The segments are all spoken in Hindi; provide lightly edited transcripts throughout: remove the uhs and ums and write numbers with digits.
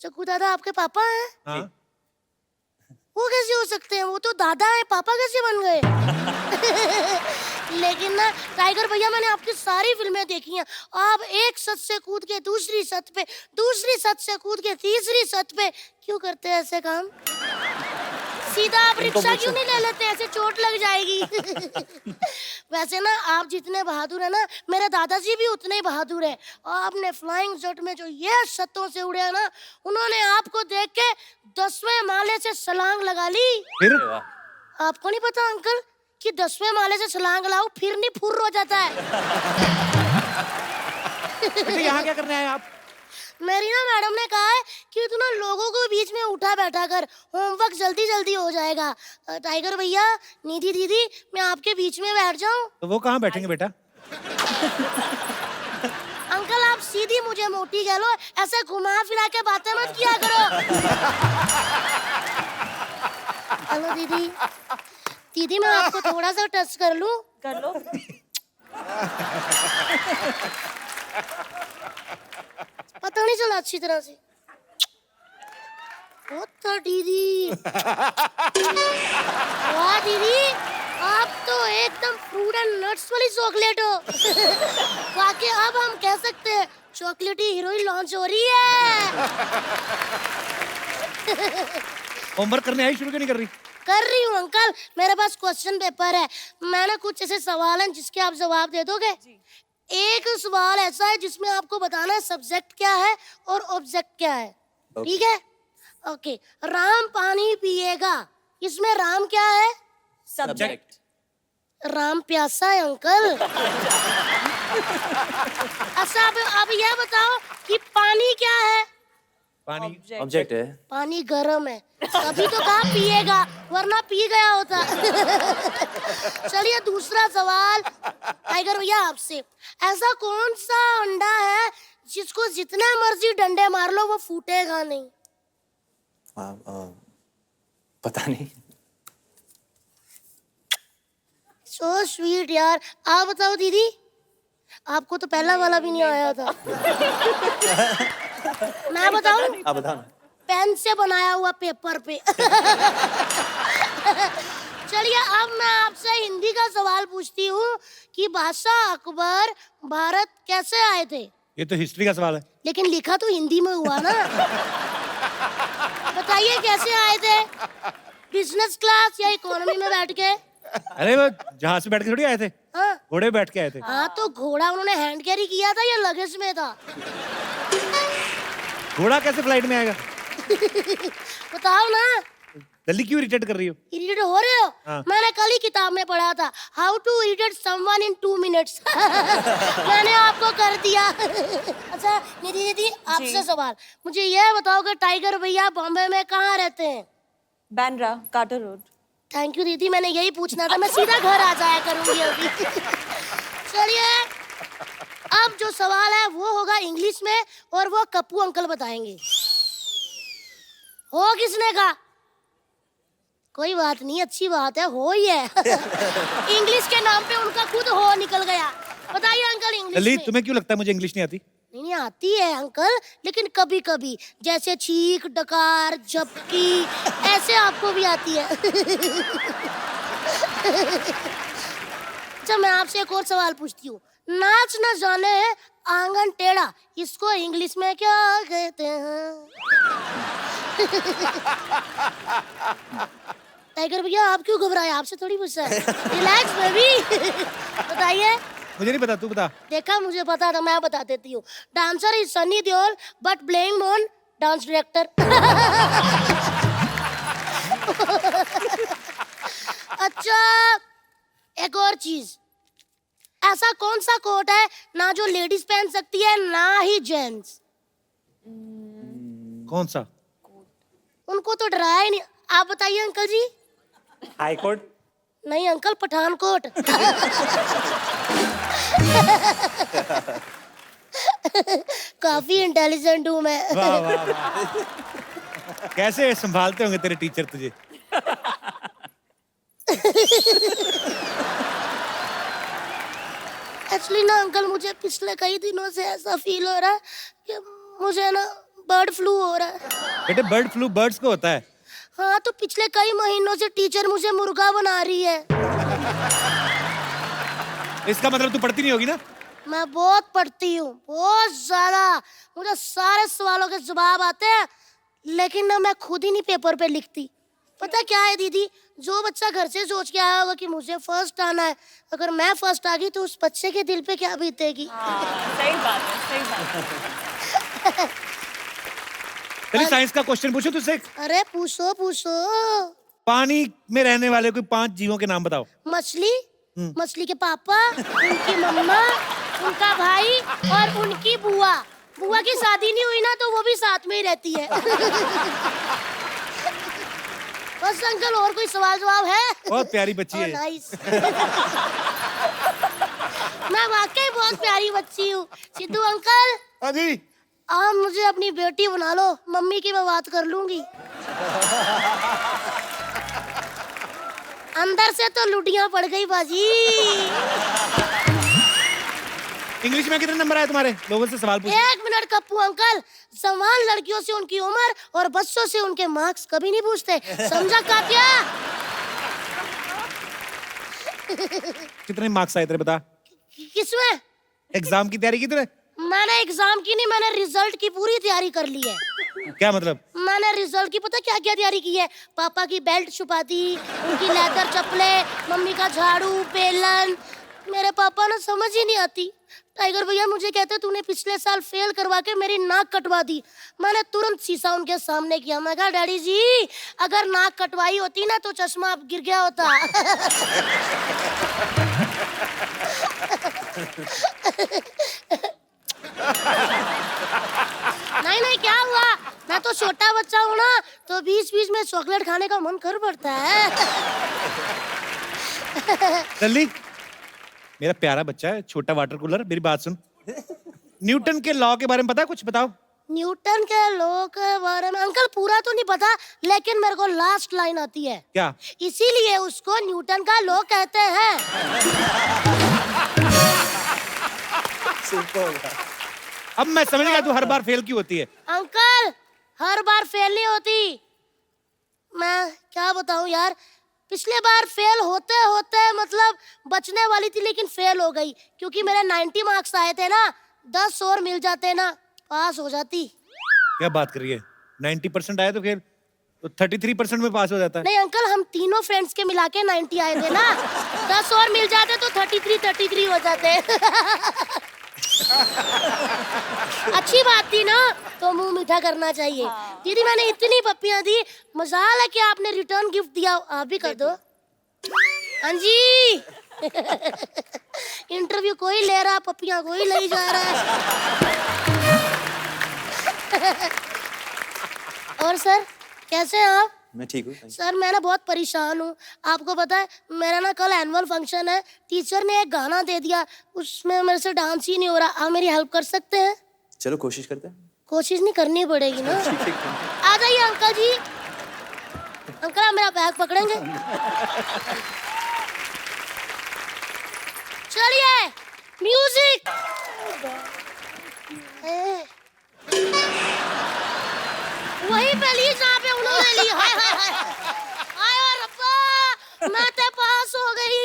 चक्कू दादा आपके पापा हैं? हाँ। वो कैसे हो सकते हैं? वो तो दादा है, पापा कैसे बन गए? लेकिन ना टाइगर भैया, मैंने आपकी सारी फिल्में देखी हैं। आप एक छत से कूद के दूसरी छत पे, दूसरी छत से कूद के तीसरी छत पे क्यों करते हैं ऐसे काम? सीधा आप रिक्शा क्यों नहीं ले लेते? ऐसे चोट लग जाएगी। वैसे ना आप जितने बहादुर है ना, मेरे दादाजी भी उतने ही बहादुर है। आपने फ्लाइंग जेट में जो ये छतों से उड़े हैं ना, उन्होंने आपको देख के 10वें माले से छलांग लगा ली। फिर आपको नहीं पता अंकल कि 10वें माले से छलांग लगाओ फिर नहीं फुर्र हो जाता है। बेटे यहाँ क्या करने आए आप? मेरी ना मैडम ने कहा है कि तू ना लोगों को बीच में उठा बैठा कर, होमवर्क जल्दी जल्दी हो जाएगा। टाइगर भैया, निधि दीदी, मैं आपके बीच में बैठ जाऊं? तो वो कहाँ बैठेंगे बेटा? अंकल आप सीधी मुझे मोटी कह लो, ऐसे घुमा फिरा के बातें मत किया करो। हेलो दीदी। दीदी मैं आपको थोड़ा सा टच कर लूं? कर लो। पता नहीं चला अच्छी तरह से। बहुत था दीदी। वाह दीदी, आप तो एकदम फ्रूट एंड नट्स वाली चॉकलेट हो। वाकई अब हम कह सकते हैं चॉकलेटी हीरोइन लॉन्च हो रही है। होमवर्क करने आई, शुरू क्यों नहीं कर रही? कर रही हूँ अंकल, मेरे पास क्वेश्चन पेपर है। मैंने कुछ ऐसे सवाल हैं जिसके आप जवाब दे दोगे? एक सवाल ऐसा है जिसमें आपको बताना है सब्जेक्ट क्या है और ऑब्जेक्ट क्या है। ठीक है? ओके। राम पानी पिएगा, इसमें राम क्या है? सब्जेक्ट। राम प्यासा है अंकल। अच्छा अब यह बताओ कि पानी क्या है? पानी ऑब्जेक्ट है। पानी गर्म है, तभी तो कहा पिएगा, वरना पी गया होता। चलिए दूसरा सवाल टाइगर भैया आपसे, ऐसा कौन सा अंडा है जिसको जितना मर्जी डंडे मार लो वो फूटेगा नहीं? पता नहीं। सो स्वीट यार। आप बताओ दीदी, आपको तो पहला वाला भी नहीं आया था। मैं बताऊं? आप बताओ। पेन से बनाया हुआ पेपर पे। चलिए अब मैं आपसे हिंदी का सवाल पूछती हूँ कि बादशाह अकबर भारत कैसे आए थे? ये तो हिस्ट्री का सवाल है। लेकिन लिखा तो हिंदी में हुआ ना। बताइए कैसे आए थे? बिजनेस क्लास या इकोनॉमी में बैठ के? अरे वो जहाज पे बैठ के थोड़ी आए थे, हाँ घोड़े पे बैठ के आए थे। हाँ, तो घोड़ा उन्होंने हैंड कैरी किया था या लगेज में था? घोड़ा कैसे फ्लाइट में आएगा? बताओ ना। जल्दी क्यों इरिटेट कर रही हो? इरिटेट हो रहे हो? हाँ। मैंने कल ही किताब में पढ़ा था, how to irritate someone in 2 minutes. मैंने आपको कर दिया। अच्छा निधि दीदी, आपसे सवाल, मुझे यह बताओ कि टाइगर भैया बॉम्बे में कहाँ रहते हैं? Bandra, Carter Road. Thank you दीदी, मैंने यही पूछना था, मैं सीधा घर आ जाया करूंगी अभी। चलिए अब जो सवाल है वो होगा इंग्लिश में और वो कप्पू अंकल बताएंगे। हो किसने कहा? कोई बात नहीं, अच्छी बात है, हो ही है। इंग्लिश के नाम पे उनका खुद हो निकल गया। बताइए अंकल इंग्लिश जल्दी, में। तुम्हें क्यों लगता है मुझे इंग्लिश नहीं आती? नहीं आती है अंकल, लेकिन कभी कभी, जैसे छींक, डकार, झपकी, ऐसे आपको भी आती है। अच्छा मैं आपसे एक और सवाल पूछती हूँ, नाच न जाने आंगन टेढ़ा, इसको इंग्लिश में क्या कहते हैं? टाइगर भैया आप क्यों घबराए? आपसे थोड़ी पूछा है। Relax baby. बताइए। मुझे नहीं पता, तू बता। देखा, मुझे पता था, मैं बता देती हूँ। Dancer is Sunny Deol but blaming on dance director. अच्छा एक और चीज, ऐसा कौन सा कोट है ना जो लेडीज पहन सकती है ना ही जेंट्स? कौन सा? उनको तो डराया ही नहीं। आप बताइए अंकल जी। High court. नहीं अंकल, पठानकोट। काफी इंटेलिजेंट हूँ मैं। वाह वाह वाह। कैसे संभालते होंगे तेरे टीचर तुझे? एक्चुअली ना अंकल, मुझे पिछले कई दिनों से ऐसा फील हो रहा है कि मुझे ना बर्ड फ्लू हो रहा है। बेटे बर्ड फ्लू बर्ड्स को होता है। हाँ तो पिछले कई महीनों से टीचर मुझे मुर्गा बना रही है। इसका मतलब तू पढ़ती नहीं होगी ना? मैं बहुत पढ़ती हूँ, बहुत ज्यादा। मुझे सारे सवालों के जवाब आते हैं, लेकिन ना मैं खुद ही नहीं पेपर पे लिखती। पता क्या है दीदी, जो बच्चा घर से सोच के आया होगा कि मुझे फर्स्ट आना है, अगर मैं फर्स्ट आ गई तो उस बच्चे के दिल पे क्या बीतेगी। सही बात है, सही बात है। चलिए साइंस का क्वेश्चन पूछो तुझसे। अरे पूछो पूछो। पानी में रहने वाले कोई 5 जीवों के नाम बताओ। मछली, मछली के पापा, उनकी मम्मा, उनका भाई और उनकी बुआ। बुआ की शादी नहीं हुई ना तो वो भी साथ में ही रहती है। बस अंकल, और कोई सवाल जवाब है? बहुत प्यारी बच्ची है। नाइस। मैं वाकई बहुत प्यारी बच्ची हूँ। सिद्धू अंकल, हाँ जी। आप मुझे अपनी बेटी बना लो, मम्मी की मैं बात कर लूंगी। अंदर से तो लुटियां पड़ गई बाजी। इंग्लिश में कितने नंबर आए तुम्हारे? लोगों से सवाल पूछ। 1 मिनट कप्पू अंकल, समान लड़कियों से उनकी उम्र और बच्चों से उनके मार्क्स कभी नहीं पूछते, समझा कात्या? कितने मार्क्स आए तेरे बता? किसमें? एग्जाम की तैयारी की तूने? मैंने एग्जाम की नहीं, मैंने रिजल्ट की पूरी तैयारी कर ली है। क्या मतलब? मैंने रिजल्ट की पता क्या क्या तैयारी की है? पापा की बेल्ट छुपा दी, उनकी लेदर चप्पलें, मम्मी का झाड़ू, बेलन। मेरे पापा ना समझ ही नहीं आती। टाइगर भैया मुझे कहते तूने पिछले साल फेल करवा के मेरी नाक कटवा दी। मैंने तुरंत शीशा उनके सामने किया। मैं कहा डैडी जी, अगर नाक कटवाई होती ना तो चश्मा अब गिर गया होता। नहीं नहीं, क्या हुआ? मैं तो छोटा बच्चा हूँ ना, तो बीच बीच में चॉकलेट खाने का मन कर पड़ता है। जल्दी, मेरा प्यारा बच्चा है, छोटा वाटर कूलर, मेरी बात सुन। न्यूटन के लॉ के बारे में पता है कुछ? बताओ। न्यूटन के लॉ के बारे में अंकल पूरा तो नहीं पता, लेकिन मेरे को लास्ट लाइन आती है। क्या? इसीलिए उसको न्यूटन का लॉ कहते हैं। अब मैं समझ गया तू हर बार फेल क्यों होती है। अंकल, हर बार फेल नहीं होती। मैं क्या बताऊं यार, पिछले बार फेल होते होते मतलब बचने वाली थी, लेकिन फेल हो गई क्योंकि मेरे 90 मार्क्स आए थे ना। 10 और मिल जाते ना, पास हो जाती। क्या बात कर रही है? 90% आए तो फिर तो 33% में पास हो जाता है। नहीं अंकल, हम तीनों फ्रेंड्स के मिला के 90 आए थे ना। 10 और मिल जाते तो 33 हो जाते। अच्छी बात थी ना, तो मुंह मीठा करना चाहिए। दीदी मैंने इतनी पप्पियां दी, मजाल है कि आपने रिटर्न गिफ्ट दिया, आप भी कर दो। हाँ जी। इंटरव्यू कोई ले रहा, पप्पियां कोई ले जा रहा है। और सर कैसे हैं आप? मैं ठीक हूँ। सर मैं ना बहुत परेशान हूँ। आपको पता है मेरा ना कल एनुअल फंक्शन है, टीचर ने एक गाना दे दिया, उसमें मेरे से डांस ही नहीं हो रहा। आप मेरी हेल्प कर सकते हैं? चलो कोशिश करते हैं। कोशिश नहीं करनी पड़ेगी ना। आ जाइए अंकल जी। अंकल आप मेरा बैग पकड़ेंगे? चलिए म्यूजिक। वही पे ली जहाँ पे उन्होंने ली। हाय हाय हाय हाय रब्बा, मैं तो पास हो गई।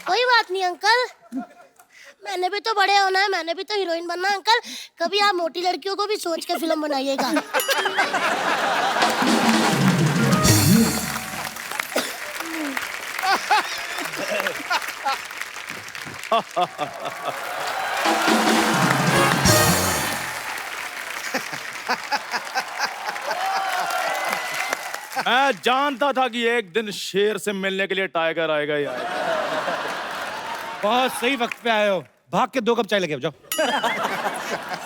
कोई बात नहीं अंकल, मैंने भी तो बड़े होना है, मैंने भी तो हीरोइन बनना है। अंकल कभी आप मोटी लड़कियों को भी सोच के फिल्म बनाइएगा। मैं जानता था कि एक दिन शेर से मिलने के लिए टाइगर आएगा ही आएगा। बहुत सही वक्त पे आए हो। भाग के 2 कप चाय लेके आओ, जाओ।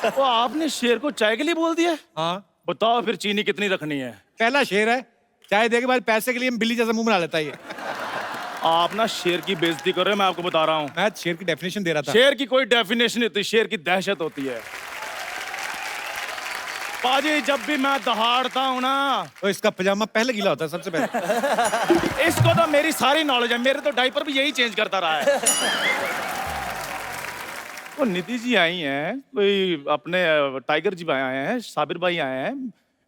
वो आपने शेर को चाय के लिए बोल दिया? हाँ, बताओ फिर चीनी कितनी रखनी है? पहला शेर है, चाय दे के बाद पैसे के लिए बिल्ली जैसा मुंह बना लेता है ये। आप ना शेर की बेइज्जती कर रहे हो, मैं आपको बता रहा हूँ। मैं शेर की डेफिनेशन दे रहा था। शेर की कोई डेफिनेशन नहीं होती, शेर की दहशत होती है। पाजी जब भी मैं दहाड़ता हूँ ना, तो इसका पजामा पहले गीला होता है सबसे पहले। इसको तो मेरी सारी नॉलेज है, मेरे तो डायपर भी यही चेंज करता रहा है। तो निधि जी आई हैं, कोई अपने टाइगर जी आए हैं, साबिर भाई आए हैं,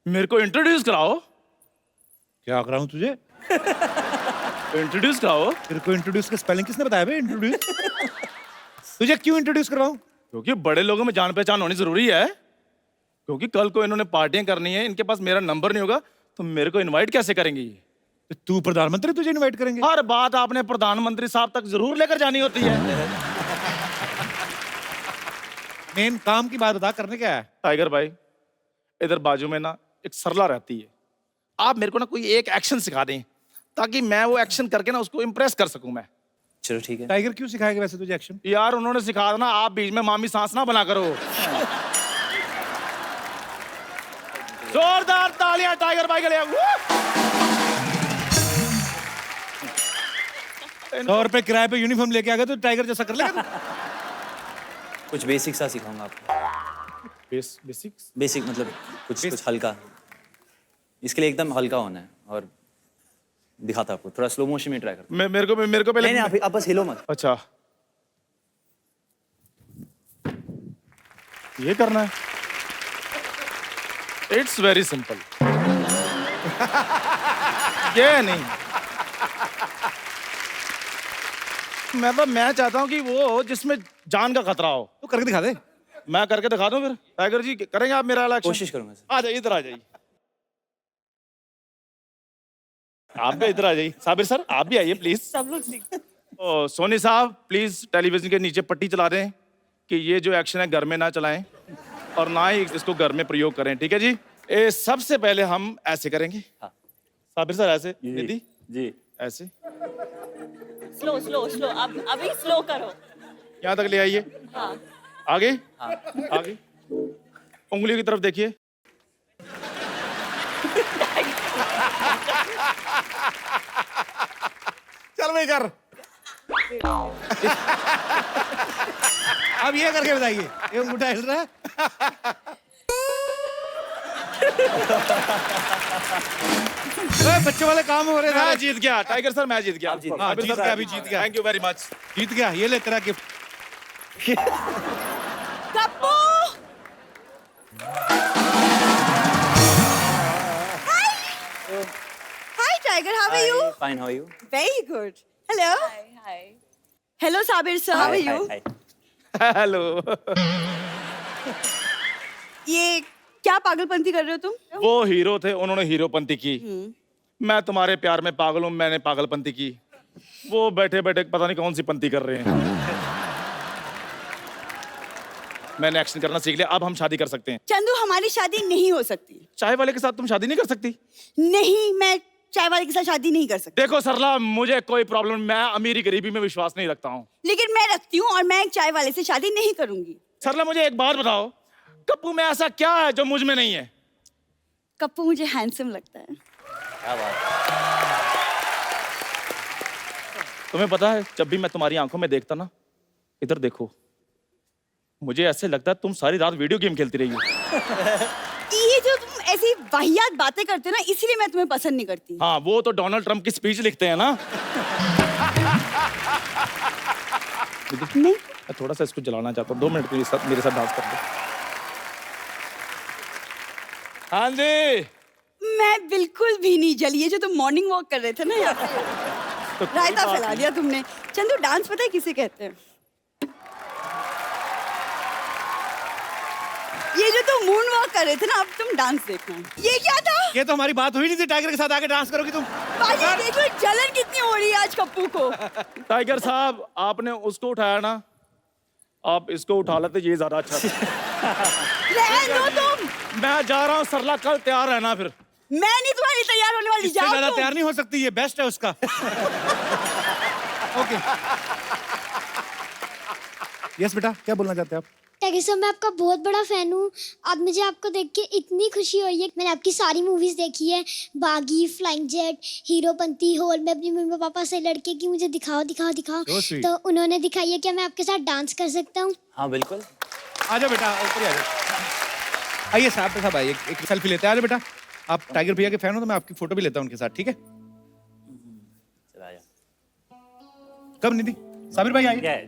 मेरे को इंट्रोड्यूस कराओ। क्या कराऊं तुझे? इंट्रोड्यूस कराओ। तेरे को इंट्रोड्यूस का स्पेलिंग किसने बताया बे? इंट्रोड्यूस तुझे क्यों इंट्रोड्यूस करवाऊं? क्योंकि बड़े लोगों में जान पहचान होनी जरूरी है। क्योंकि कल को इन्होंने पार्टियां करनी है, इनके पास मेरा नंबर नहीं होगा, तो मेरे को इनवाइट कैसे करेंगे ये? तो तू प्रधानमंत्री, तुझे इनवाइट करेंगे? हर बात आपने प्रधानमंत्री साहब तक जरूर लेकर जानी होती है। मेन काम की बात बता, करने क्या है? टाइगर भाई, इधर बाजू में ना एक सरला रहती है, आप मेरे को ना कोई एक एक्शन सिखा दें ताकि मैं वो एक्शन करके ना उसको इम्प्रेस कर सकूं मैं। चलो ठीक है। टाइगर क्यों सिखाएगा वैसे तुझे एक्शन? यार उन्होंने सिखा देना, आप बीच में मामी सांस ना बना करो। जोरदार तालियां टाइगर भाई के लिए। 100 रुपए किराए पे यूनिफॉर्म लेके आ गए तो टाइगर जैसा कर लेगा तू? कुछ बेसिक सा सिखाऊंगा आपको। बेसिक्स बेसिक मतलब कुछ हल्का। इसके लिए एकदम हल्का होना है और दिखाता आपको। थोड़ा स्लो मोशन में ट्राई करता। मेरे को पहले नहीं, आप बस हिलो मत। अच्छा ये करना है, इट्स वेरी सिंपल। ये नहीं, मैं चाहता हूं कि वो जिसमें जान का खतरा हो। तू करके दिखा दे। मैं करके दिखा दूं फिर? टाइगर जी करेंगे आप मेरा वाला एक्शन? कोशिश करूंगा सर। आ जाइए, इधर आ जाइए। आप भी इधर आ जाइए। साबिर सर आप भी आइए प्लीज। सब लोग सीखते। ओ, सोनी साहब प्लीज टेलीविजन के नीचे पट्टी चला दें कि ये जो एक्शन है घर में ना चलाएं और ना ही इसको घर में प्रयोग करें, ठीक है जी? सबसे पहले हम ऐसे करेंगे। हाँ। साबिर सर ऐसे, निधि जी ऐसे, स्लो स्लो स्लो, अब अभी स्लो करो। यहाँ तक ले आइए। हाँ। आगे आगे, उंगलियों की तरफ देखिए। चल भाई कर। अब ये करके बताइए, ये अंगूठा हिल रहा है। ओए, बच्चे वाले काम हो रहे हैं। मैं जीत गया टाइगर सर, मैं जीत गया। आप जीत गए। हाँ, साबिर जीत सर, गया, अभी जीत गया। Thank you very much. जीत गया, ये ले तेरा gift. Kappu! Hi, Tiger. How are you? Fine, how are you? Very good. Hello. Hi hi. Hello, Sabir sir. How are you? Hello. ये क्या पागलपंती कर रहे हो तुम? वो हीरो थे, उन्होंने हीरोपंती की। मैं तुम्हारे प्यार में पागल हूं, मैंने पागलपंती की। वो बैठे बैठे पता नहीं कौन सी पंती कर रहे हैं। मैंने एक्शन करना सीख लिया, अब हम शादी कर सकते हैं। चंदू, हमारी शादी नहीं हो सकती। चाय वाले के साथ तुम शादी नहीं कर सकती? नहीं, मैं चाय वाले के साथ शादी नहीं कर सकती। देखो सरला, मुझे कोई प्रॉब्लम, मैं अमीरी गरीबी में विश्वास नहीं रखता हूँ। लेकिन मैं रखती हूँ और मैं एक चाय वाले से शादी नहीं करूंगी। सरला मुझे एक बात बताओ, कप्पू में ऐसा क्या है जो मुझ में नहीं है? कप्पू मुझे हैंडसम लगता है। क्या बात। तुम्हें पता है, जब भी मैं तुम्हारी आंखों में देखता ना, इधर देखो, मुझे ऐसे लगता है तुम सारी रात वीडियो गेम खेलती रही हो। ये जो तुम ऐसी वाहियात बातें करते हो ना, इसीलिए मैं तुम्हें पसंद नहीं करती। हाँ, वो तो डोनाल्ड ट्रंप की स्पीच लिखते हैं ना। नहीं, मैं थोड़ा सा इसको जलाना चाहता हूँ, 2 मिनट मेरे साथ डांस कर दो। हाँ जी। मैं बिल्कुल भी नहीं जली। ये जो तुम मॉर्निंग वॉक कर रहे थे ना यहाँ पे, तो रायता फैला दिया तुमने। चंदू, डांस पता है किसे कहते हैं? ये जो तुम मून वॉक कर रहे थे ना, अब तुम डांस देखना। ये क्या था? ये तो हमारी बात हुई नहीं थी, टाइगर के साथ आके डांस करोगी तुम? बाजी, देखो जलन कितनी हो रही है आज कप्पू को। टाइगर साहब, आपने उसको उठाया ना, आप इसको उठा लेते, ये ज्यादा अच्छा था। रहने दो तुम। मैं जा रहा हूँ सरला, कल तैयार रहना फिर। मैं नहीं तुम्हारी तैयार होने वाली। इससे जाओ ज्यादा तुम। तैयार नहीं हो सकती, ये बेस्ट है उसका। ओके। यस बेटा, क्या बोलना चाहते हैं आप? टाइगर सर, मैं आपका बहुत बड़ा फैन हूँ। आज मुझे आपको देख के इतनी खुशी हुई है। मैंने आपकी सारी मूवीज़ देखी है, बागी, फ्लाइंग जेट, हीरोपंती, हॉल में अपनी मम्मी पापा से लड़के की मुझे दिखाओ दिखाओ दिखाओ। So sweet. तो उन्होंने दिखाई है। क्या मैं आपके साथ डांस कर सकता हूँ? हाँ बिल्कुल। आजा बेटा, ऊपर ही आजा। आइए साहब आइए, एक सेल्फी लेते हैं। आ जाओ बेटा, आप टाइगर भैया के फैन हो तो मैं आपकी फोटो भी लेता हूँ उनके साथ, ठीक है? चला जा। कब निधि? साबिर भाई आइए। Yeah.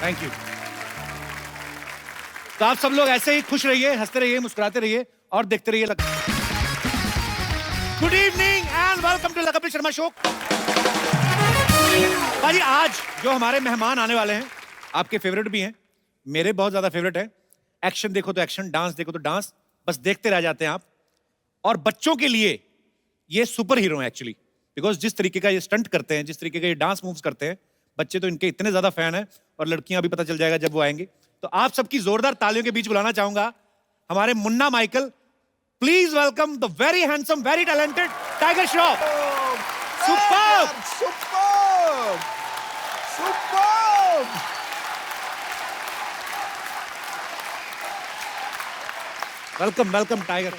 Thank you. तो आप सब लोग ऐसे ही खुश रहिए, हंसते रहिए, मुस्कुराते रहिए और देखते रहिए। Good evening and welcome to Kapil Sharma show. भाई आज जो हमारे मेहमान आने वाले हैं, आपके फेवरेट भी हैं, मेरे बहुत ज्यादा फेवरेट हैं। एक्शन देखो तो एक्शन, डांस देखो तो डांस, बस देखते रह जाते हैं आप। और बच्चों के लिए ये सुपर हीरो हैं एक्चुअली, बिकॉज जिस तरीके का ये स्टंट करते हैं, जिस तरीके का ये डांस मूव्स करते हैं, बच्चे तो इनके इतने ज्यादा फैन हैं, और लड़कियां भी पता चल जाएगा जब वो आएंगे। तो आप सबकी जोरदार तालियों के बीच बुलाना चाहूंगा हमारे Munna Michael. Please welcome the very handsome, very talented tiger Shroff. Superb! Superb! Superb! Welcome welcome tiger.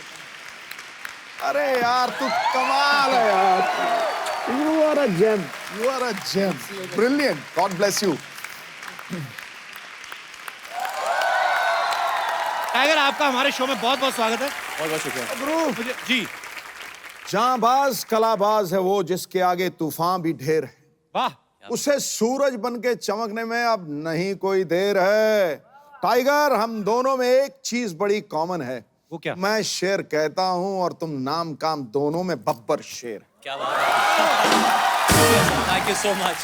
अरे यार तू कमाल है यार। You are a gem. You are a gem. Brilliant. God bless you. Tiger आपका हमारे शो में बहुत बहुत स्वागत है। बहुत बहुत शुक्रिया। गुरु, जी जांबाज कलाबाज है वो जिसके आगे तूफान भी ढेर है। वाह, उसे सूरज बन के चमकने में अब नहीं कोई देर है। टाइगर, हम दोनों में एक चीज बड़ी कॉमन है। वो क्या? मैं शेर कहता हूं और तुम नाम काम दोनों में बब्बर शेर। क्या बात है। Thank you so much.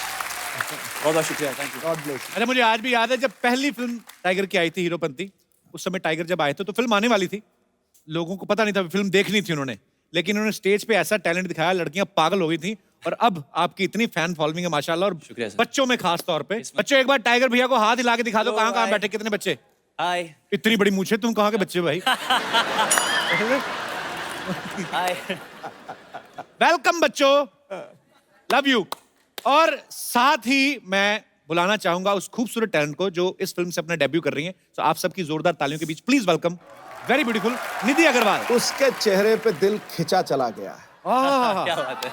बहुत बहुत शुक्रिया। Thank you. God bless. अरे मुझे आज भी याद है जब पहली फिल्म टाइगर की आई थी, हीरोपंती। उस समय टाइगर जब आए थे तो फिल्म आने वाली थी, लोगों को पता नहीं था, फिल्म देखनी थी उन्होंने, लेकिन उन्होंने स्टेज पे ऐसा टैलेंट दिखाया, लड़कियां पागल हो गई थी। और अब आपकी इतनी फैन फॉलोइंग है माशाल्लाह, और शुक्रिया सर। बच्चों में खास तौर पे। बच्चों एक बार टाइगर भैया को हाथ हिला के दिखा दो, कहाँ कहाँ बैठे, कितने बच्चे? हाय इतनी बड़ी मूछें, तुम कहाँ के बच्चे भाई? हाय। वेलकम बच्चों, लव यू। और साथ ही मैं बुलाना चाहूंगा उस खूबसूरत टैलेंट को जो इस फिल्म से अपना डेब्यू कर रही है। तो आप सबकी जोरदार तालियों के बीच प्लीज वेलकम वेरी ब्यूटीफुल निधि अग्रवाल। उसके चेहरे पे दिल खिंचा चला गया है। क्या बात है।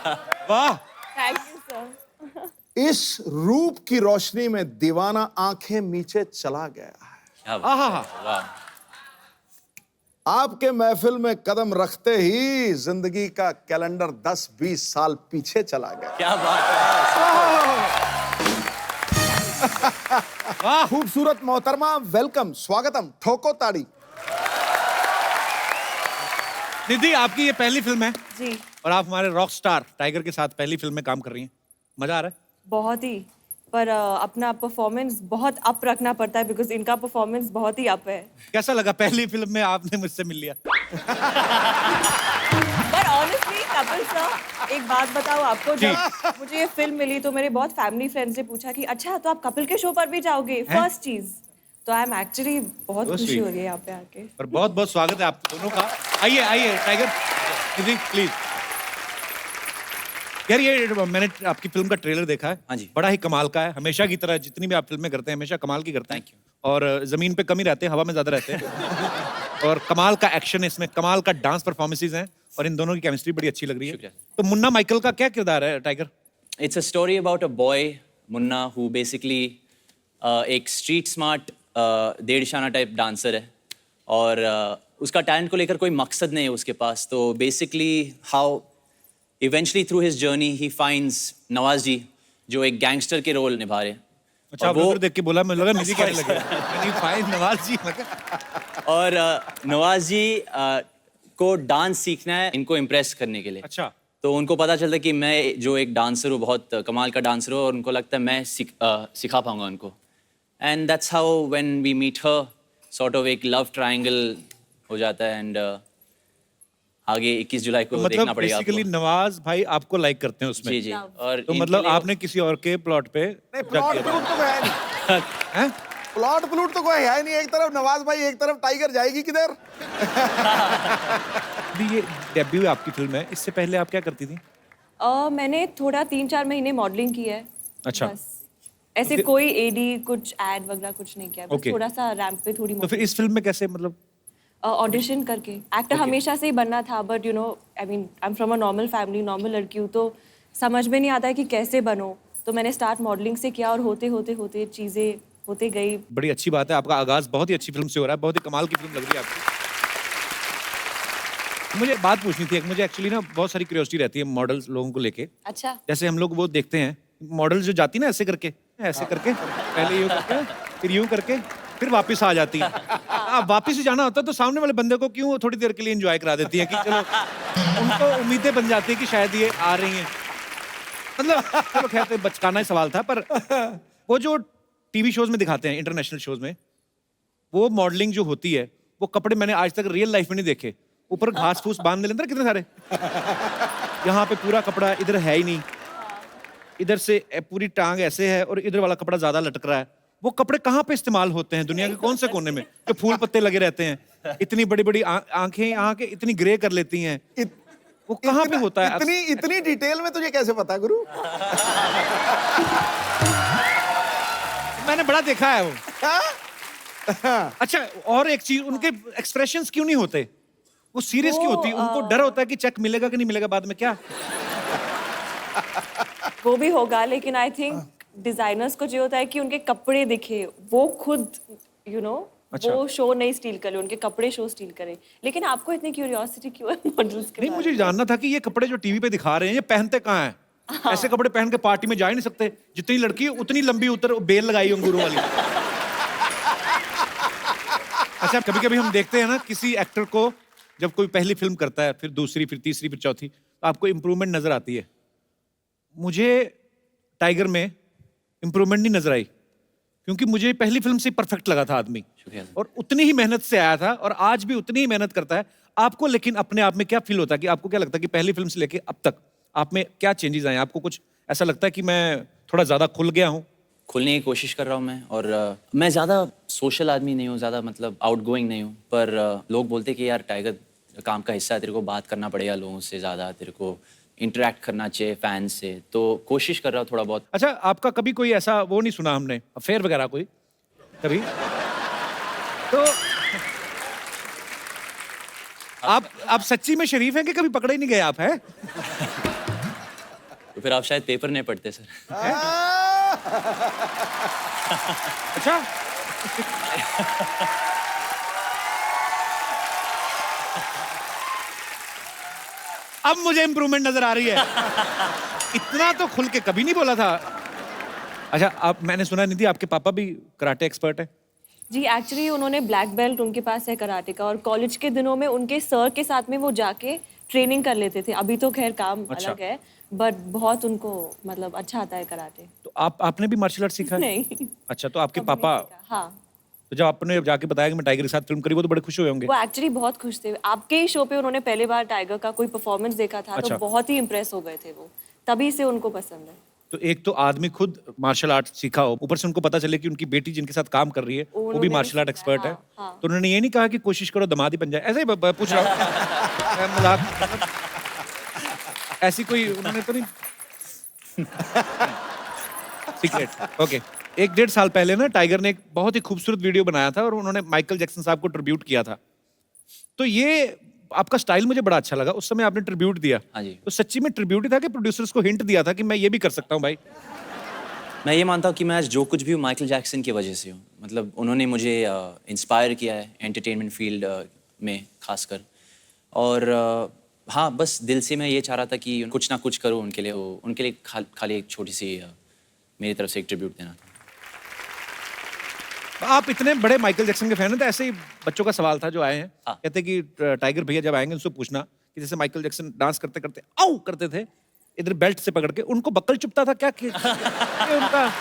वाह, थैंक यू सर। इस रूप की रोशनी में दीवाना आंखें नीचे चला गया है। क्या बात आहा, है। वाह। आपके महफिल में कदम रखते ही जिंदगी का कैलेंडर 10-20 साल पीछे चला गया। क्या बात है। वाह। खूबसूरत मोहतरमा, वेलकम, स्वागतम, ठोको ताड़ी। निधि आपकी ये पहली फिल्म है जी, और आप हमारे रॉक स्टार टाइगर के साथ पहली फिल्म में काम कर रही हैं, मजा आ रहा है? बहुत ही। पर अपना परफॉर्मेंस बहुत अप रखना पड़ता है बिकॉज इनका परफॉर्मेंस बहुत ही अप है। कैसा लगा पहली फिल्म में आपने मुझसे मिल लिया? पर ऑनेस्टली कपिल सर, एक बात बताओ आपको, जब मुझे ये फिल्म मिली तो मेरे बहुत फैमिली फ्रेंड्स ने पूछा कि अच्छा तो आप कपिल के शो पर भी जाओगे, फर्स्ट चीज। तो आई एम एक्चुअली बहुत So खुशी sweet. हो रही है यहाँ पे आके। और बहुत बहुत स्वागत है आप दोनों का। आइए आइए टाइगर, निधि प्लीज। यार ये मैंने आपकी फिल्म का ट्रेलर देखा है। हाँ जी। बड़ा ही कमाल का है, हमेशा की तरह जितनी भी आप फिल्में करते हैं हमेशा कमाल की करते हैं। Thank you. और जमीन पे कम ही रहते हैं, हवा में ज्यादा रहते हैं। और कमाल का एक्शन है इसमें, कमाल का डांस परफॉर्मेंसेज हैं, और इन दोनों की केमिस्ट्री बड़ी अच्छी लग रही है। शुक्रिया। तो मुन्ना माइकल का क्या किरदार है tiger? It's a story about a boy, Munna, who basically एक स्ट्रीट स्मार्ट डेढ़ शाना टाइप डांसर है, और उसका टैलेंट को लेकर कोई मकसद नहीं है उसके पास। तो basically how eventually through his journey he finds Nawaz ji, जो एक गैंगस्टर के रोल निभा रहे हैं। अच्छा, और आप उधर देख के बोला, मुझे लगा निधि कहने लगे। नहीं, फाइन नवाज जी और नवाज जी को डांस सीखना है इनको इम्प्रेस करने के लिए। अच्छा, तो उनको पता चलता है कि मैं जो एक डांसर हूँ, बहुत कमाल का डांसर हूँ, और उनको लगता है मैं सिखा पाऊंगा उनको। And that's how when we meet her, sort of एक लव ट्रायंगल हो जाता है। एंड आगे 21 जुलाई को तो देखना मतलब पड़ेगा बेसिकली आपको। नवाज भाई आपको लाइक करते हैं उसमें? जी जी। और तो इनके मतलब लिए- आपने किसी और के प्लॉट पे नहीं, प्लॉट प्लूट तो कोई है नहीं। हैं? प्लॉट प्लूट तो कोई है नहीं। एक तरफ नवाज भाई, एक तरफ टाइगर, जाएगी किधर? अभी ये डेब्यू आपकी फिल्म है, इससे पहले आप क्या करती थी? मैंने थोड़ा 3-4 महीने मॉडलिंग की है। अच्छा। बस। ऐसे कोई एडी कुछ एड वगैरह कुछ नहीं किया, बस Okay. थोड़ा सा रैंप पे थोड़ी तो फिर इस फिल्म में कैसे, मतलब ऑडिशन करके। एक्टर हमेशा से ही बनना था, but you know I mean I am from a normal family, normal लड़की हूँ, तो समझ में नहीं आता है कि कैसे बनो। तो मैंने स्टार्ट मॉडलिंग से किया और होते होते होते चीज़ें होते गई। बड़ी अच्छी बात है, आपका आगाज बहुत ही अच्छी फिल्म से हो रहा है, बहुत ही कमाल की फिल्म लग रही है आपकी। मुझे बात पूछनी थी, मुझे एक्चुअली ना बहुत सारी क्यूरियोसिटी रहती है मॉडल्स लोगों को लेके। अच्छा। जैसे हम लोग वो देखते हैं मॉडल्स जो जाती ना ऐसे करके पहले यूं करके फिर यूं करके फिर वापस आ जाती है। अब वापस ही जाना होता है तो सामने वाले बंदे को क्यों थोड़ी देर के लिए एंजॉय करा देती है कि चलो, उनको उम्मीदें बन जाती है कि शायद ये आ रही हैं। मतलब चलो खैर तो बचकाना ही सवाल था, पर वो जो टीवी शोज में दिखाते हैं, इंटरनेशनल शोज में, वो मॉडलिंग जो होती है वो कपड़े मैंने आज तक रियल लाइफ में नहीं देखे। ऊपर घास फूस बांध लेते हैं कितने सारे, यहाँ पे पूरा कपड़ा इधर है ही नहीं, इधर से पूरी टांग ऐसे है और इधर वाला कपड़ा ज्यादा लटक रहा है। वो कपड़े कहाँ पे इस्तेमाल होते हैं दुनिया के कौन से कोने में, जो फूल पत्ते लगे रहते हैं, इतनी बड़ी बड़ी आंखें इतनी ग्रे कर लेती हैं, वो कहाँ पे होता है? इतनी डिटेल में तुझे कैसे पता गुरु? मैंने बड़ा देखा है वो। अच्छा, और एक चीज, उनके एक्सप्रेशंस क्यों नहीं होते? वो सीरियस क्यों होती है? उनको डर होता है कि चेक मिलेगा कि नहीं मिलेगा बाद में, क्या? वो भी होगा, लेकिन आई थिंक डिजाइनर्स को जो होता है कि उनके कपड़े दिखे, वो खुद अच्छा। वो शो नहीं स्टील करे, उनके कपड़े शो स्टील करे। लेकिन आपको इतनी क्यूरियोसिटी क्यों है मॉडल्स के नहीं, बारे मुझे में? जानना था कि ये कपड़े जो टीवी पे दिखा रहे हैं ये पहनते कहाँ हैं? ऐसे कपड़े पहन के पार्टी में जा ही नहीं सकते। जितनी लड़की उतनी लंबी उतर बेल लगाई अंगूरों वाली। अच्छा, कभी कभी हम देखते हैं ना किसी एक्टर को जब कोई पहली फिल्म करता है, फिर दूसरी, फिर तीसरी, फिर चौथी, तो आपको इम्प्रूवमेंट नजर आती है। मुझे टाइगर में इम्प्रूवमेंट नहीं नजर आई, क्योंकि मुझे पहली फिल्म से परफेक्ट लगा था आदमी, शुक्रिया। और उतनी ही मेहनत से आया था और आज भी उतनी ही मेहनत करता है। आपको लेकिन अपने आप में क्या फील होता है कि आपको क्या लगता है कि पहली फिल्म से लेके अब तक आप में क्या चेंजेस आए? आपको कुछ ऐसा लगता है कि मैं थोड़ा ज्यादा खुल गया हूँ? खुलने की कोशिश कर रहा हूँ मैं, और मैं ज़्यादा सोशल आदमी नहीं हूँ, ज़्यादा मतलब आउटगोइंग नहीं हूँ, पर लोग बोलते हैं कि यार टाइगर काम का हिस्सा है, तेरे को बात करना पड़ेगा लोगों से ज़्यादा, तेरे को इंटरेक्ट करना चाहिए फैंस से, तो कोशिश कर रहा हूँ थोड़ा बहुत। अच्छा, आपका कभी कोई ऐसा वो नहीं सुना हमने, अफेयर वगैरह कोई कभी? तो आप सच्ची में शरीफ हैं कि कभी पकड़े ही नहीं गए आप, हैं? तो फिर आप शायद पेपर नहीं पढ़ते सर। अच्छा। अब मुझे इंप्रूवमेंट नजर आ रही है। इतना तो खुल के कभी नहीं बोला था। अच्छा, आप, मैंने सुना निधि आपके पापा भी कराटे एक्सपर्ट है? जी, एक्चुअली उन्होंने ब्लैक बेल्ट उनके पास है कराटे का, और कॉलेज के दिनों में उनके सर के साथ में वो जाके ट्रेनिंग कर लेते थे। अभी तो खैर काम अच्छा। अलग है, बट बहुत उनको मतलब अच्छा आता है कराटे। तो आपने भी मार्शल आर्ट सीखा है? नहीं। अच्छा, तो आपके कभी पापा, नहीं सीखा, हाँ। तो जब आपने जाके बताया कि मैं टाइगर के साथ फिल्म करी, वो तो बड़े खुश हुए होंगे। वो एक्चुअली बहुत खुश थे। आपके ही शो पे उन्होंने पहली बार टाइगर का कोई परफॉर्मेंस देखा था, अच्छा। तो बहुत ही इम्प्रेस हो गए थे वो, तभी से उनको पसंद है। तो एक तो आदमी खुद मार्शल आर्ट सीखा हो, ऊपर से उनको पता चले कि उनकी बेटी जिनके साथ काम कर रही है वो भी उन्होंने मार्शल आर्ट सीखा, एक्सपर्ट है, हाँ, हाँ। तो उन्होंने ये नहीं कहा कि कोशिश करो दामाद ही बन जाए? ऐसे ही पूछ रहा हूँ। मैं मजाक, ऐसी कोई उन्होंने तो नहीं। सीक्रेट। ओके। 1-1.5 साल पहले ना टाइगर ने एक बहुत ही खूबसूरत वीडियो बनाया था और उन्होंने माइकल जैक्सन साहब को ट्रिब्यूट किया था। तो ये आपका स्टाइल मुझे बड़ा अच्छा लगा। उस समय आपने ट्रिब्यूट दिया। हाँ जी। तो सच्ची में ट्रिब्यूट ही था कि प्रोड्यूसर्स को हिंट दिया था कि मैं ये भी कर सकता हूँ भाई? मैं ये मानता हूँ कि मैं आज जो कुछ भी हूँ माइकल जैक्सन की वजह से हूँ। मतलब उन्होंने मुझे इंस्पायर किया है एंटरटेनमेंट फील्ड में खासकर, और हाँ, बस दिल से मैं ये चाह रहा था कि कुछ ना कुछ करूँ उनके लिए। उनके लिए खाली एक छोटी सी मेरी तरफ से एक ट्रिब्यूट देना था। आप इतने बड़े माइकल जैक्सन के फैन हैं, तो ऐसे ही बच्चों का सवाल था जो आए हैं। हाँ। कहते कि टाइगर भैया जब आएंगे उनसे पूछना कि जैसे माइकल जैक्सन डांस करते करते आउ करते थे, इधर बेल्ट से पकड़ के, उनको बक्कल चुभता था क्या कि उनका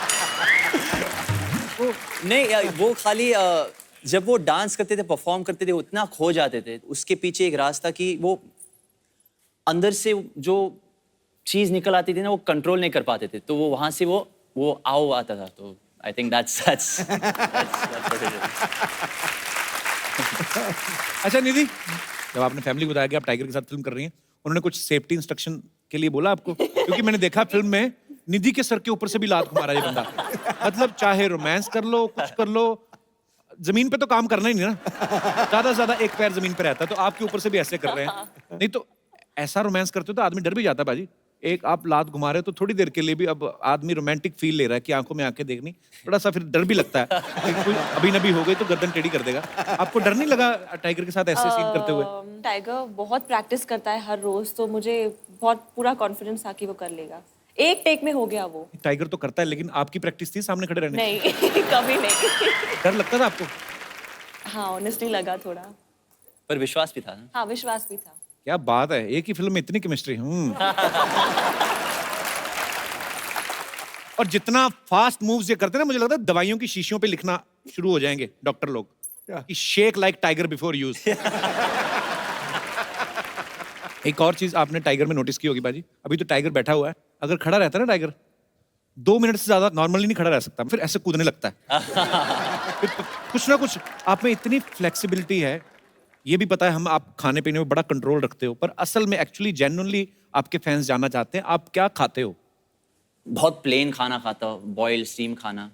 नहीं यार, वो खाली जब वो डांस करते थे, परफॉर्म करते थे, उतना खो जाते थे। उसके पीछे एक राज था कि वो अंदर से जो चीज निकल आती थी ना, वो कंट्रोल नहीं कर पाते थे, तो वो वहां से वो आओ आता था। तो I think that's what it is. अच्छा निधि, जब आपने फैमिली को बताया कि आप टाइगर के साथ फिल्म कर रही हैं, उन्होंने कुछ सेफ्टी इंस्ट्रक्शन के लिए बोला आपको? क्योंकि मैंने देखा फिल्म में निधि के सर के ऊपर से भी लात मारा ये बंदा। मतलब चाहे रोमांस कर लो, कुछ कर लो, जमीन पे तो काम करना ही नहीं ना। ज्यादा से ज्यादा एक पैर जमीन पे रहता है, तो आपके ऊपर से भी ऐसे कर रहे हैं। नहीं तो ऐसा रोमांस करते हो तो आदमी डर भी जाता है बाजी। एक आप लात घुमा रहे हो तो थोड़ी देर के लिए भी अब आदमी रोमांटिक फील ले रहा है कि आंखों में आंखें देखनी, थोड़ा सा फिर डर भी लगता है कि कोई अभी नबी हो गई तो गर्दन टेढ़ी कर देगा। आपको डर नहीं लगा टाइगर के साथ ऐसे सीन करते हुए? टाइगर बहुत प्रैक्टिस करता है हर रोज, तो मुझे बहुत पूरा कॉन्फिडेंस था कि वो कर लेगा। एक टेक में हो गया वो। टाइगर तो करता है, लेकिन आपकी प्रैक्टिस थी सामने खड़े रहने की? नहीं कभी नहीं। डर लगता था आपको? हाँ ऑनेस्टली लगा थोड़ा। पर विश्वास भी था ना? हाँ विश्वास भी था। क्या बात है, एक ही फिल्म में इतनी केमिस्ट्री। और जितना फास्ट मूव्स ये करते हैं ना, मुझे लगता है दवाइयों की शीशियों पे लिखना शुरू हो जाएंगे डॉक्टर लोग कि shake like tiger before use. एक और चीज आपने टाइगर में नोटिस की होगी बाजी, अभी तो टाइगर बैठा हुआ है, अगर खड़ा रहता है ना टाइगर 2 मिनट से ज्यादा नॉर्मली नहीं खड़ा रह सकता, फिर ऐसे कूदने लगता है। फिर कुछ ना कुछ आप में इतनी फ्लेक्सिबिलिटी है। ये भी पता है हम आप खाने पीने में बड़ा कंट्रोल रखते हो, पर असल में एक्चुअली जेन्युइनली आपके फैंस जानना चाहते हैं आप क्या खाते हो। बहुत प्लेन खाना खाता हूँ, बॉइल्ड स्टीम खाना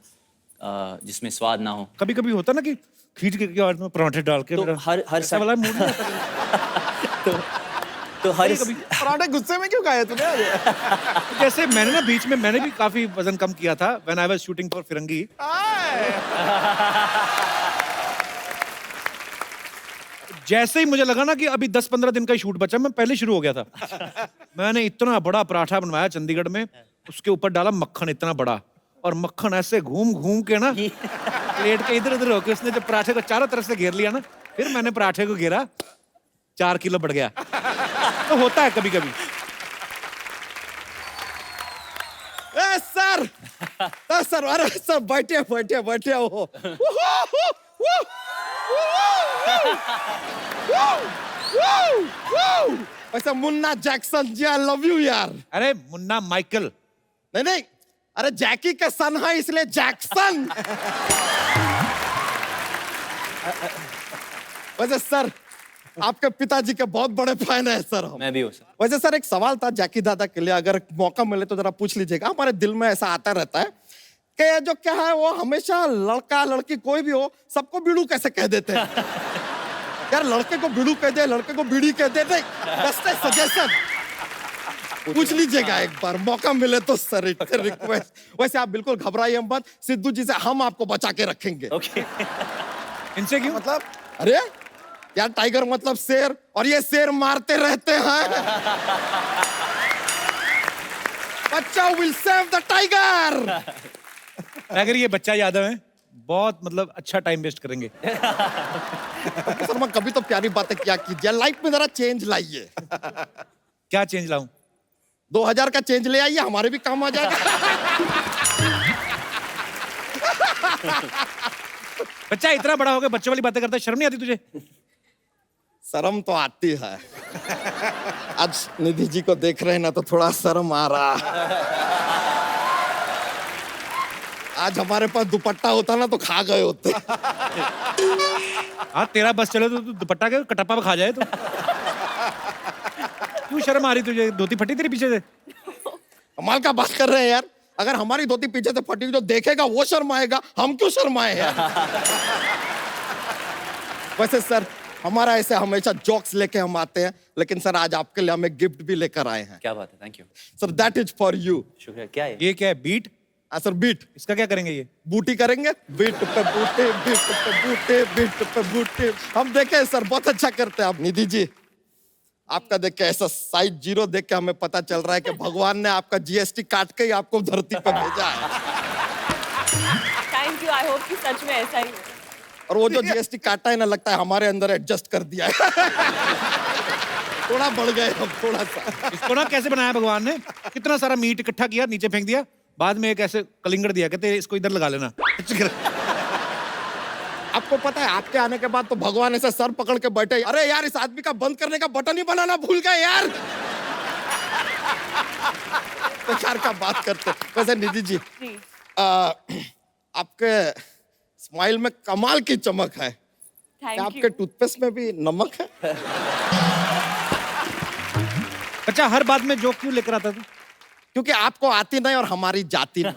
जिसमें स्वाद ना हो। कभी कभी होता ना कि खींच के आज में पराठे डाल के तो मेरा हर ऐसा वाला मूड नहीं आता। तो हर पराठे गुस्से में क्यों खाए तूने? जैसे मैंने ना बीच में मैंने भी काफी वजन कम किया था when I was shooting for Firangi. जैसे ही मुझे लगा ना कि अभी 10-15 दिन का ही शूट बचा, मैं पहले शुरू हो गया था। मैंने इतना बड़ा पराठा बनवाया चंडीगढ़ में, उसके ऊपर डाला मक्खन इतना बड़ा, और मक्खन ऐसे घूम घूम के ना प्लेट के इधर उधर होके उसने जब पराठे को चारों तरफ से घेर लिया ना, फिर मैंने पराठे को घेरा, 4 किलो बढ़ गया। तो होता है कभी कभी। सर सर, अरे सर बैठे बैठे बैठे हो। वैसे Munna Jackson ji, I love you यार। अरे मुन्ना माइकल नहीं नहीं, अरे जैकी के सन है इसलिए जैक्सन। वैसे सर आपके पिताजी के बहुत बड़े फैन है सर हम। मैं भी हूँ सर। वैसे सर एक सवाल था जैकी दादा के लिए, अगर मौका मिले तो जरा पूछ लीजिएगा। हमारे दिल में ऐसा आता रहता है कि जो क्या है वो हमेशा लड़का लड़की कोई भी हो सबको बीड़ू कैसे कह देते हैं। यार लड़के को बीड़ू कह दे, लड़के को बीड़ी कह दे, बेस्ट सजेशन पूछ लीजिएगा एक बार मौका मिले तो सर, रिक्वेस्ट। वैसे आप बिल्कुल घबराइए मत, सिद्धू जी से हम आपको बचा के रखेंगे। ओके। इनसे क्यों? मतलब अरे यार टाइगर मतलब शेर, और ये शेर मारते रहते हैं। बच्चा विल सेव द टाइगर। अगर ये बच्चा यादव है, बहुत मतलब अच्छा टाइम वेस्ट करेंगे। शर्मा कभी तो प्यारी बातें क्या कीजिए, लाइफ में जरा चेंज लाइए। क्या चेंज लाऊं? 2000 का चेंज ले आइए, हमारे भी काम आ जाएगा। बच्चा इतना बड़ा हो गया बच्चों वाली बातें करता है, शर्म नहीं आती तुझे? शर्म तो आती है। आज निधि जी को देख रहे हैं ना तो थोड़ा शर्म आ रहा। आज हमारे पास दुपट्टा होता ना तो खा गए होते। हाँ तेरा बस चले तो तू दुपट्टा के कटप्पा पे खा जाए तो। क्यों शर्म आ रही तुझे? धोती फटी तेरे पीछे से? कमाल का बात कर रहे हैं यार, अगर हमारी धोती पीछे से फटी जो देखेगा वो शर्माएगा, हम क्यों शर्माए यार। वैसे सर हमारा ऐसे हमेशा जोक्स लेके हम आते हैं, लेकिन सर आज आपके लिए हमें गिफ्ट भी लेकर आए हैं। क्या बात है, thank you sir that is for you. शुक्रिया। क्या है ये क्या है? बीट? Sir beat. इसका क्या करेंगे? ये बूटी करेंगे, बीट पे बूटे, बीट पे बूटे, बीट पे बूटे। हम देखे सर बहुत अच्छा करते हैं आप। निधि जी आपका देख के ऐसा साइज 0 देख के हमें पता चल रहा है कि भगवान ने आपका जीएसटी काट के ही आपको धरती पे भेजा है। थैंक यू, आई होप कि सच में ऐसा ही हो। और वो जो जीएसटी काटा है ना, लगता है हमारे अंदर एडजस्ट कर दिया है। थोड़ा बढ़ गए हम, थोड़ा सा। इसको ना कैसे बनाया भगवान ने? कितना सारा मीट इकट्ठा किया, नीचे फेंक दिया, बाद में एक ऐसे कलिंगड़ दिया, कहते इसको इधर लगा लेना। आपको पता है आपके आने के बाद तो भगवान ऐसे सर पकड़ के बैठे, अरे यार इस आदमी का बंद करने का बटन ही बनाना भूल गए यार। बेकार का बात करते। वैसे निधि जी आपके स्माइल में कमाल की चमक है। क्या आपके टूथपेस्ट में भी नमक है? अच्छा हर बात में जोक क्यों लेकर आता तू? क्योंकि आपको आती नहीं और हमारी जाती नहीं।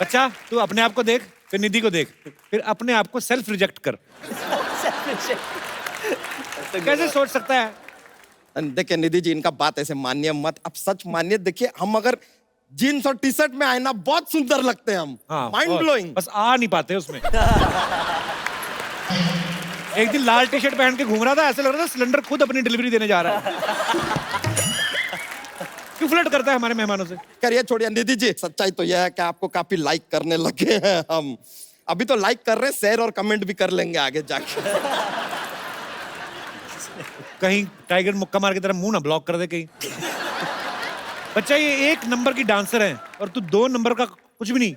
बच्चा तू अपने आप को देख, फिर निधि को देख, फिर अपने आप को सेल्फ रिजेक्ट कर। कैसे सोच सकता है? देखिए निधि जी, इनका बात ऐसे मानिए मत, आप सच मानिए। देखिए हम अगर जीन्स और टी शर्ट में आए ना, बहुत सुंदर लगते हैं हम, हाँ, माइंड और ब्लोइंग। बस आ नहीं पाते उसमें। एक दिन लाल टी शर्ट पहन के घूम रहा था, ऐसे लग रहा था सिलेंडर खुद अपनी डिलीवरी देने जा रहा है। क्यों फ्लर्ट करता है हमारे मेहमानों से? करिए, छोड़िए निधि जी। सच्चाई तो यह है कि आपको काफी लाइक करने लगे हैं हम। अभी तो लाइक कर रहे हैं, शेयर और कमेंट भी कर लेंगे आगे जाके। कहीं टाइगर मुक्का मार की तरह मुंह ना ब्लॉक कर दे कहीं। बच्चा ये 1 नंबर की डांसर है और तू 2 नंबर का कुछ भी नहीं।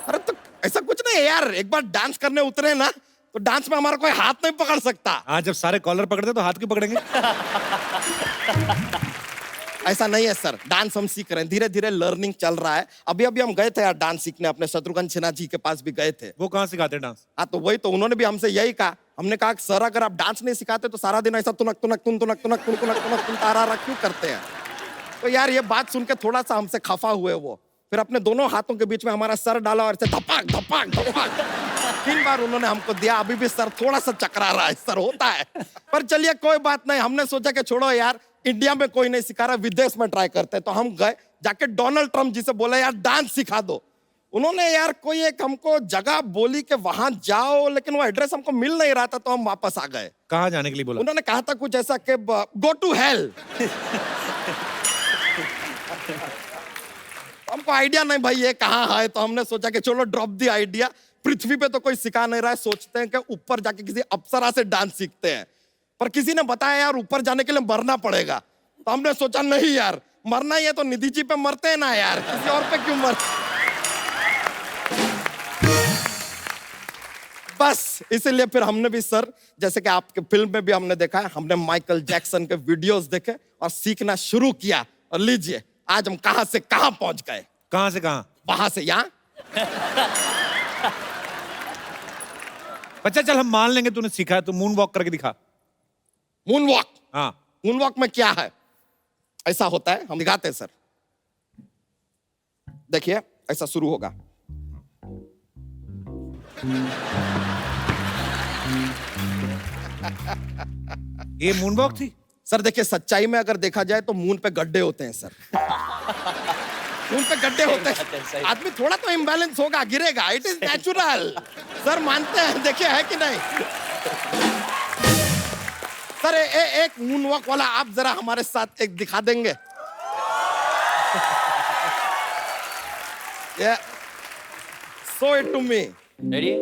अरे तो ऐसा कुछ नहीं है यार, एक बार डांस करने उतरे ना तो डांस में हमारा कोई हाथ नहीं पकड़ सकता। आज जब सारे कॉलर पकड़ते तो हाथ क्यों पकड़ेंगे? ऐसा नहीं है सर, डांस हम सीख रहे हैं, धीरे धीरे लर्निंग चल रहा है। अभी अभी हम गए थे यार डांस सीखने, अपने शत्रुघ्न सिन्हा जी के पास भी गए थे। वो कहाँ सिखाते हैं डांस? हाँ तो वही तो, उन्होंने भी हमसे यही कहा। हमने कहा कि सर अगर आप डांस नहीं सिखाते तो सारा दिन ऐसा तुनक तुनक तुन तुनक तुनक तुन तुनक तुनक तुन तारा क्यों करते हैं? तो यार ये बात सुन के थोड़ा सा हमसे खफा हुए वो। फिर अपने दोनों हाथों के बीच में हमारा सर डाला और ऐसे धपाक धपाक धपाक 3 बार उन्होंने हमको दिया। अभी भी सर थोड़ा सा चकरा रहा है, सर होता है। पर चलिए कोई बात नहीं, हमने सोचा कि छोड़ो यार, इंडिया में कोई नहीं सिखा रहा, विदेश में ट्राई करते हैं। तो हम गए, जाके डोनाल्ड ट्रम्प जी से बोला यार डांस सिखा दो। उन्होंने यार कोई एक हमको जगह बोली कि वहां जाओ, लेकिन वो एड्रेस हमको मिल नहीं रहा था, तो हम वापस आ गए। कहाँ जाने के लिए बोला? उन्होंने कहा था कुछ ऐसा कि गो टू हेल। हमको आइडिया नहीं भाई ये कहाँ है, तो हमने सोचा कि चलो ड्रॉप दी आइडिया। पृथ्वी पे तो कोई सिखा नहीं रहा है, सोचते हैं कि ऊपर जाके किसी अप्सरा से डांस सीखते हैं। पर किसी ने बताया यार ऊपर जाने के लिए मरना पड़ेगा। तो हमने सोचा नहीं यार, मरना ही है तो निधि जी पे मरते हैं ना यार, किसी और पे क्यों मर। बस इसीलिए फिर हमने भी सर, जैसे कि आपके फिल्म में भी हमने देखा है, हमने माइकल जैक्सन के वीडियोस देखे और सीखना शुरू किया। और लीजिए आज हम कहां से कहां पहुंच गए। कहाँ से कहाँ? वहां से यहां। बच्चा चल हम मान लेंगे तूने सीखा है, तू मून वॉक करके दिखा। Moon walk. हाँ मून वॉक में क्या है? ऐसा होता है, हम दिखाते हैं सर। देखिए ऐसा शुरू होगा। ये मून वॉक थी? सर देखिए सच्चाई में अगर देखा जाए तो मून पे गड्ढे होते हैं सर। मून पे गड्ढे होते हैं, आदमी थोड़ा तो इम्बैलेंस होगा, गिरेगा, इट इज नेचुरल। सर मानते हैं, देखिए है कि नहीं? सर एक मून वॉक वाला आप जरा हमारे साथ एक दिखा देंगे? Show it to me. Ready?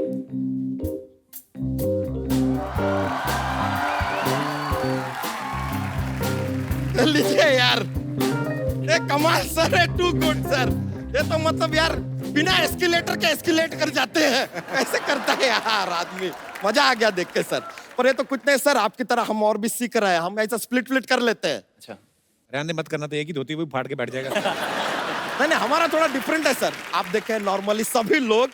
लीजिए यार, ये कमाल सर है, टू गुड सर। ये तो मतलब यार बिना एस्केलेटर के एस्केलेट कर जाते हैं, कैसे करता है यार आदमी। मजा आ गया देख के सर। पर ये तो कुछ नहीं सर, आपकी तरह हम और भी सीख रहे हैं, हम ऐसा स्प्लिट कर लेते हैं। अच्छा, रहने मत करना, तो एक ही धोती हुई फाड़ के बैठ जाएगा। नहीं हमारा थोड़ा डिफरेंट है सर। आप देखें नॉर्मली सभी लोग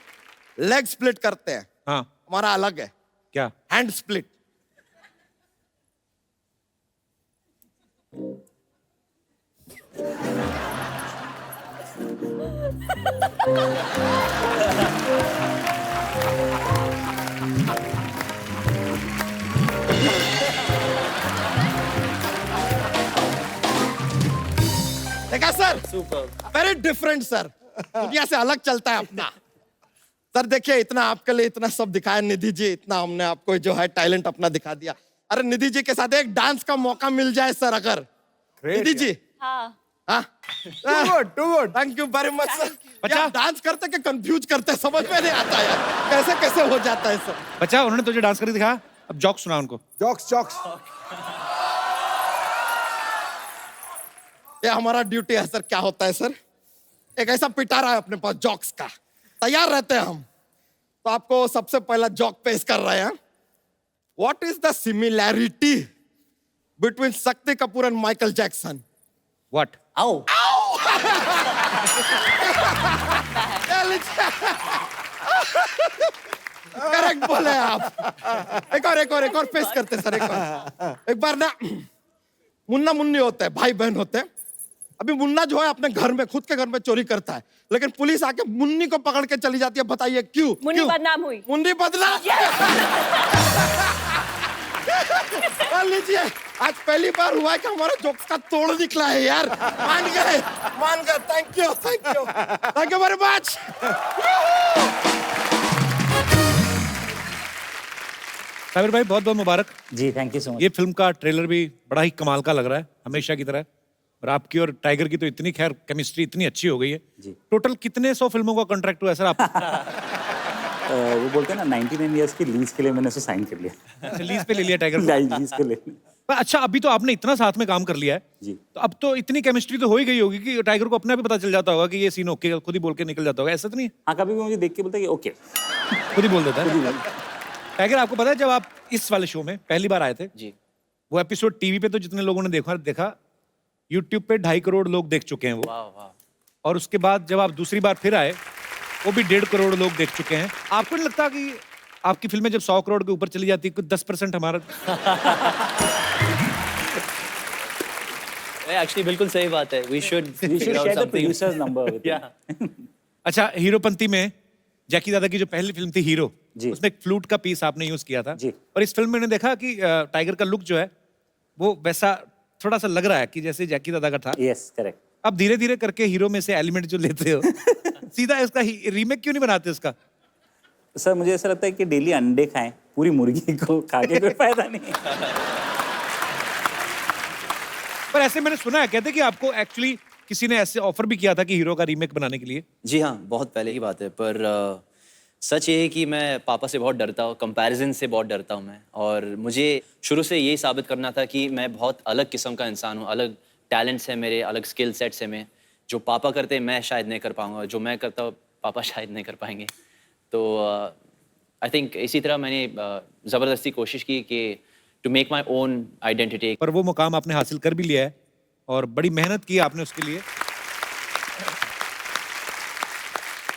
लेग स्प्लिट करते हैं, हाँ हमारा अलग है, क्या? Hand split. देखा सर, वेरी डिफरेंट सर, दुनिया से अलग चलता है अपना। सर देखिए इतना आपके लिए इतना सब दिखाया निधि जी, इतना हमने आपको जो है टैलेंट अपना दिखा दिया। अरे निधि जी के साथ एक डांस का मौका मिल जाए सर अगर। निधि जी। हाँ। हाँ too good, thank you very much sir. बच्चा डांस करते के कंफ्यूज करते, समझ में नहीं आता यार कैसे कैसे हो जाता है सर। बच्चा उन्होंने तुझे डांस करके दिखाया, अब जॉक्स सुना उनको। जॉक्स ये हमारा ड्यूटी है सर। क्या होता है सर, एक ऐसा पिटारा है अपने पास जॉक्स का, तैयार रहते हैं हम। तो आपको सबसे पहला जॉक पेश कर रहे हैं। What is the similarity between Shakti Kapoor and Michael Jackson? What? आओ। करेक्ट बोले आप। एक और पेश करते सर। एक बार ना मुन्ना मुन्नी होते हैं, भाई बहन होते हैं। अभी मुन्ना जो है अपने घर में, खुद के घर में चोरी करता है, लेकिन पुलिस आके मुन्नी को पकड़ के चली जाती है। बताइए क्यों? मुन्नी बदनाम हुई। मुन्नी बदनाम। मान लीजिए आज पहली बार हुआ है कि हमारे जोक्स का तोड़ निकला है यार। मान गए thank you very much. Sabir भाई बहुत बहुत मुबारक। जी थैंक यू सो मच। ये फिल्म का ट्रेलर भी बड़ा ही कमाल का लग रहा है हमेशा की तरह, और आपकी और टाइगर की तो इतनी खैर केमिस्ट्री इतनी अच्छी हो गई है। जी। टोटल कितने 100 फिल्मों का कॉन्ट्रैक्ट हुआ है सर आप? वो बोलते हैं ना 99 इयर्स की लीज के लिए मैंने उसे साइन कर लिया। लीज पे ले लिया टाइगर को? लीज के लिए। पर अच्छा अभी तो आपने इतना साथ में काम कर लिया है, जी। तो अब तो इतनी केमिस्ट्री तो हो ही गई होगी कि टाइगर को अपने आप ही पता चल जाता होगा कि ये सीन ओके, खुद ही बोल के निकल जाता होगा, ऐसा तो नहीं? हाँ कभी भी मुझे देख के बोलता है कि ओके। खुद ही बोल देता है। टाइगर आपको पता है जब आप इस वाले शो में पहली बार आए थे, जी वो एपिसोड टीवी पे तो जितने लोगों ने देखा यूट्यूब पे 2.5 करोड़ लोग देख चुके हैं वो, वाह वाह। और उसके बाद जब आप दूसरी बार फिर आए वो भी 1.5 करोड़ लोग देख चुके हैं। आपको नहीं लगता कि आपकी फिल्में जब 100 करोड़ के ऊपर चली जाती है कुछ 10% हमारा? एक्चुअली बिल्कुल सही बात है। We should share the producers number with या अच्छा, हीरोपंती में जैकी दादा की जो पहली फिल्म थी हीरो, जी। उसमें एक फ्लूट का पीस आपने यूज किया था, जी। और इस फिल्म में मैंने देखा कि टाइगर का लुक जो है वो वैसा थोड़ा सा लग रहा है कि जैसे जैकी दादा का था। Yes correct. अब धीरे धीरे करके हीरो में से एलिमेंट जो लेते हो सीधा इसका रीमेक क्यों नहीं बनाते इसका? सर मुझे ऐसा लगता है कि डेली अंडे खाएं, पूरी मुर्गी को खा के कोई फायदा नहीं। पर ऐसे मैंने सुना है, कहते कि आपको एक्चुअली किसी ने ऐसे ऑफर भी किया था कि हीरो का रीमेक बनाने के लिए। जी हाँ, बहुत पहले की बात है, पर सच ये है कि मैं पापा से बहुत डरता हूँ, कंपैरिजन से बहुत डरता हूँ मैं, और मुझे शुरू से यही साबित करना था कि मैं बहुत अलग किस्म का इंसान हूँ, अलग टैलेंट्स हैं मेरे, अलग स्किल सेट्स हैं मैं, जो पापा करते हैं मैं शायद नहीं कर पाऊंगा, जो मैं करता हूँ पापा शायद नहीं कर पाएंगे। तो आई थिंक इसी तरह मैंने ज़बरदस्ती कोशिश की कि to make my own identity. पर वो मुकाम आपने हासिल कर भी लिया है और बड़ी मेहनत की आपने उसके लिए।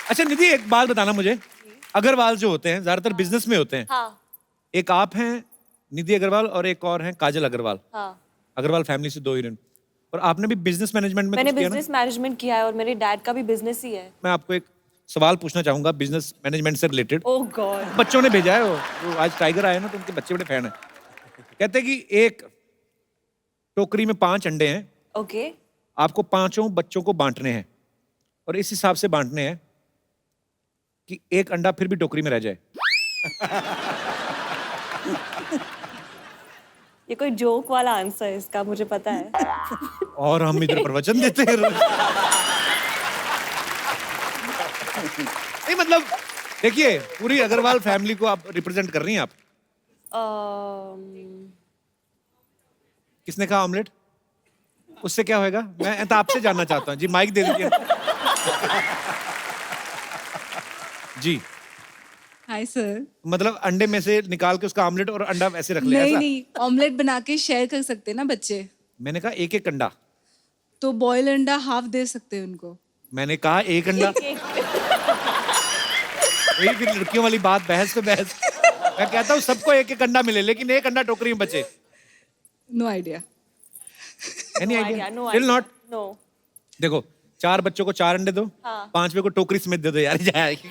अच्छा निधि, एक बात बताना मुझे, अग्रवाल जो होते हैं ज्यादातर बिजनेस में होते हैं। हाँ एक आप हैं निधि अग्रवाल और एक और हैं काजल अग्रवाल। हाँ। अग्रवाल फैमिली से 2 हीरोइन, और आपने भी बिजनेस मैनेजमेंट में मैंने कुछ किया ना? बिजनेस मैनेजमेंट किया है और मेरे डैड का भी बिजनेस ही है। मैं आपको एक सवाल पूछना चाहूंगा बिजनेस मैनेजमेंट से रिलेटेड। ओह गॉड। बच्चों ने भेजा है वो आज टाइगर आए ना तो उनके बच्चे बड़े फैन हैं। कहते हैं कि एक टोकरी में 5 अंडे हैं, ओके। आपको 5 बच्चों को बांटने हैं, और इस हिसाब से बांटने हैं कि एक अंडा फिर भी टोकरी में रह जाए। ये कोई जोक वाला आंसर है इसका, मुझे पता है। और हम इधर प्रवचन देते हैं। नहीं मतलब देखिए, पूरी अग्रवाल फैमिली को आप रिप्रेजेंट कर रही हैं आप। किसने कहा ऑमलेट? उससे क्या होएगा? मैं तो आपसे जानना चाहता हूँ जी, माइक दे दीजिए। जी हाय सर। मतलब अंडे में से निकाल के उसका ऑमलेट और अंडा वैसे रख लिया? नहीं ऐसा? नहीं, ऑमलेट बना के शेयर कर सकते हैं ना बच्चे। मैंने कहा एक अंडा। तो बॉयल अंडा हाफ दे सकते हैं उनको। मैंने कहा एक अंडा। वही फिर लड़कियों वाली बात, बहस पे बहस। मैं कहता हूँ सबको एक अंडा मिले, लेकिन एक अंडा टोकरी में बचे। No idea. Any idea? No still not? No. देखो 4 बच्चों को 4 अंडे दो, हाँ। 5वें को टोकरी समेत दे दो यार, जाएगी।